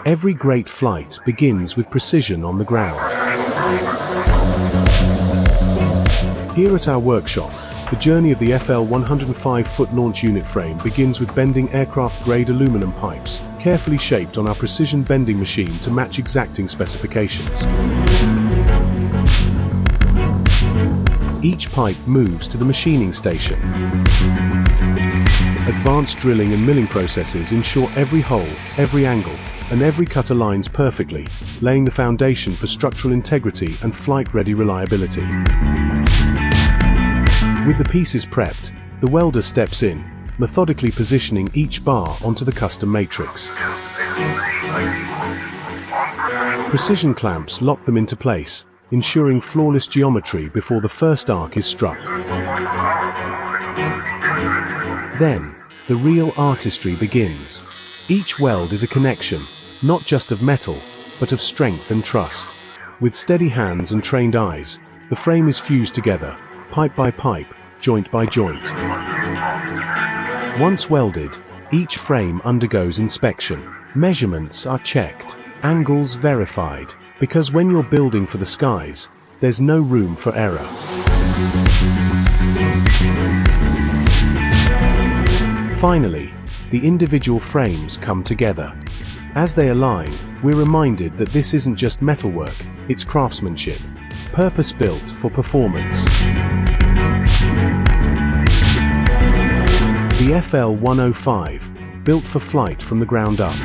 Every great flight begins with precision on the ground. Here at our workshop, the journey of the FL105 foot launch unit frame begins with bending aircraft-grade aluminum pipes, carefully shaped on our precision bending machine to match exacting specifications. Each pipe moves to the machining station. Advanced drilling and milling processes ensure every hole, every angle, and every cut aligns perfectly, laying the foundation for structural integrity and flight-ready reliability. With the pieces prepped, the welder steps in, methodically positioning each bar onto the custom matrix. Precision clamps lock them into place, ensuring flawless geometry before the first arc is struck. Then, the real artistry begins. Each weld is a connection, not just of metal, but of strength and trust. With steady hands and trained eyes, the frame is fused together, pipe by pipe, joint by joint. Once welded, each frame undergoes inspection. Measurements are checked, angles verified, because when you're building for the skies, there's no room for error. Finally, the individual frames come together. As they align, we're reminded that this isn't just metalwork, it's craftsmanship, purpose-built for performance. The FL105, built for flight from the ground up.